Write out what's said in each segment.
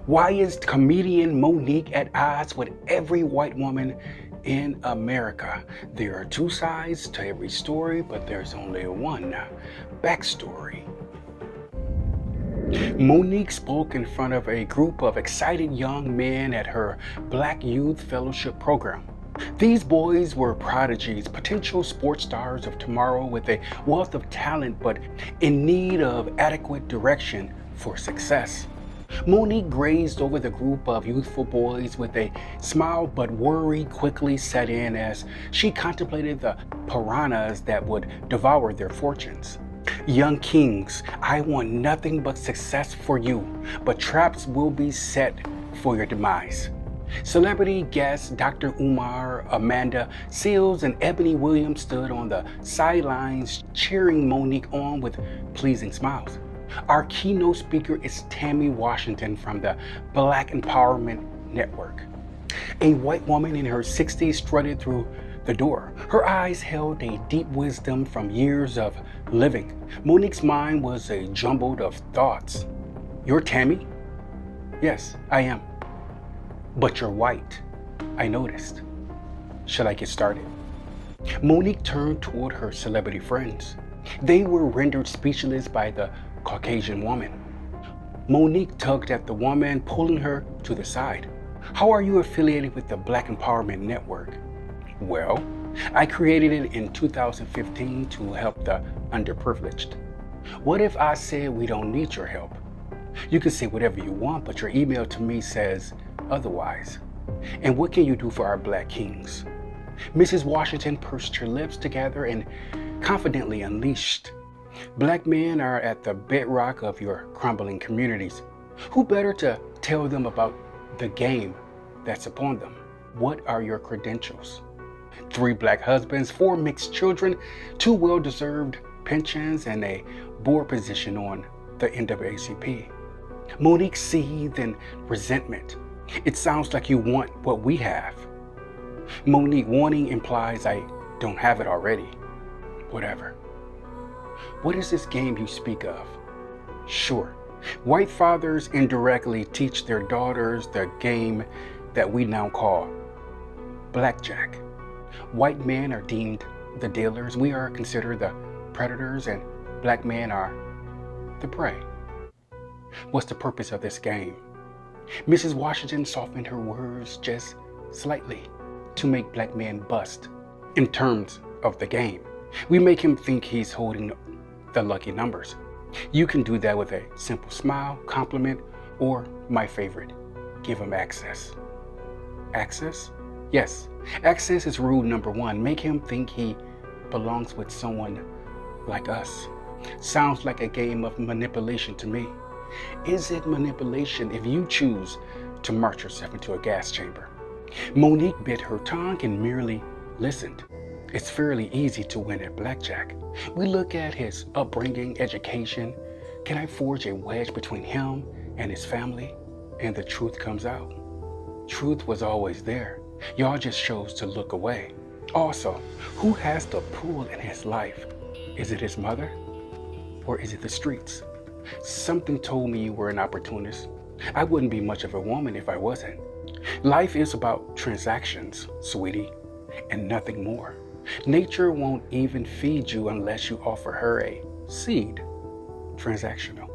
Why is comedian Monique at odds with every white woman in America? There are two sides to every story, but there's only one backstory. Monique spoke in front of a group of excited young men at her Black Youth Fellowship program. These boys were prodigies, potential sports stars of tomorrow with a wealth of talent but in need of adequate direction for success. Monique grazed over the group of youthful boys with a smile, but worry quickly set in as she contemplated the piranhas that would devour their fortunes. Young kings, I want nothing but success for you, but traps will be set for your demise. Celebrity guests Dr. Umar, Amanda Seales, and Ebony Williams stood on the sidelines cheering Monique on with pleasing smiles. Our keynote speaker is Tammy Washington from the Black Empowerment Network. A white woman in her 60s strutted through the door. Her eyes held a deep wisdom from years of living. Monique's mind was a jumble of thoughts. You're Tammy? Yes, I am. But you're white, I noticed. Shall I get started? Monique turned toward her celebrity friends. They were rendered speechless by the Caucasian woman. Monique tugged at the woman, pulling her to the side. How are you affiliated with the Black Empowerment Network? Well, I created it in 2015 to help the underprivileged. What if I said we don't need your help? You can say whatever you want, but your email to me says otherwise. And what can you do for our Black kings? Mrs. Washington pursed her lips together and confidently unleashed. Black men are at the bedrock of your crumbling communities. Who better to tell them about the game that's upon them? What are your credentials? 3 Black husbands, 4 mixed children, 2 well-deserved pensions, and a board position on the NAACP. Monique seethed in resentment. It sounds like you want what we have. Monique, wanting implies I don't have it already. Whatever. What is this game you speak of? Sure. White fathers indirectly teach their daughters the game that we now call blackjack. White men are deemed the dealers. We are considered the predators, and Black men are the prey. What's the purpose of this game? Mrs. Washington softened her words just slightly to make Black men bust. In terms of the game, we make him think he's holding the lucky numbers. You can do that with a simple smile, compliment, or my favorite, give him access. Access? Yes, access is rule number 1. Make him think he belongs with someone like us. Sounds like a game of manipulation to me. Is it manipulation if you choose to march yourself into a gas chamber? Monique bit her tongue and merely listened. It's fairly easy to win at blackjack. We look at his upbringing, education. Can I forge a wedge between him and his family? And the truth comes out. Truth was always there. Y'all just chose to look away. Also, who has the pull in his life? Is it his mother? Or is it the streets? Something told me you were an opportunist. I wouldn't be much of a woman if I wasn't. Life is about transactions, sweetie, and nothing more. Nature won't even feed you unless you offer her a seed. Transactional.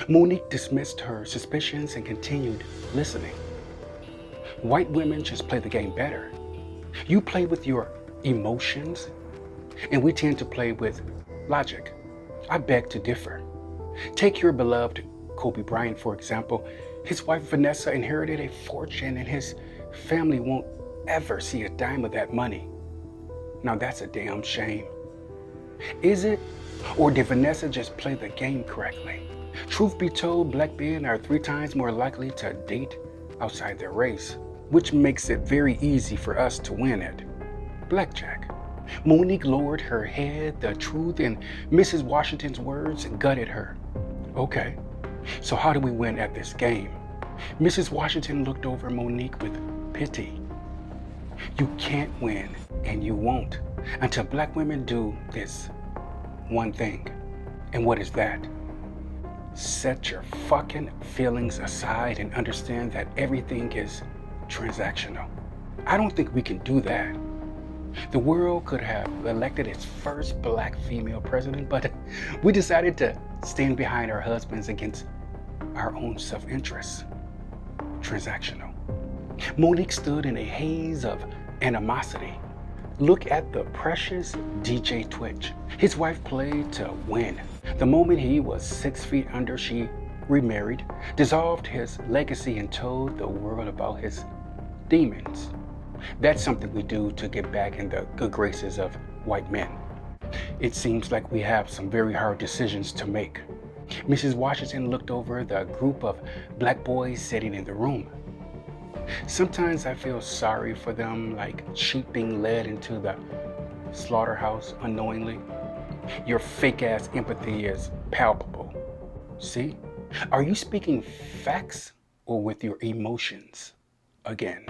Monique dismissed her suspicions and continued listening. White women just play the game better. You play with your emotions, and we tend to play with logic. I beg to differ. Take your beloved Kobe Bryant, for example. His wife Vanessa inherited a fortune, and his family won't ever see a dime of that money. Now that's a damn shame. Is it? Or did Vanessa just play the game correctly? Truth be told, Black men are 3 times more likely to date outside their race, which makes it very easy for us to win at blackjack. Monique lowered her head. The truth in Mrs. Washington's words gutted her. Okay, so how do we win at this game? Mrs. Washington looked over Monique with pity. You can't win, and you won't, until Black women do this one thing. And what is that? Set your fucking feelings aside and understand that everything is transactional. I don't think we can do that. The world could have elected its first black female president, but we decided to stand behind our husbands against our own self-interest. Transactional. Monique stood in a haze of animosity. Look at the precious DJ Twitch. His wife played to win. The moment he was 6 feet under, she remarried, dissolved his legacy, and told the world about his demons. That's something we do to get back in the good graces of white men. It seems like we have some very hard decisions to make. Mrs. Washington looked over the group of black boys sitting in the room. Sometimes I feel sorry for them, like sheep being led into the slaughterhouse unknowingly. Your fake-ass empathy is palpable. See? Are you speaking facts or with your emotions again?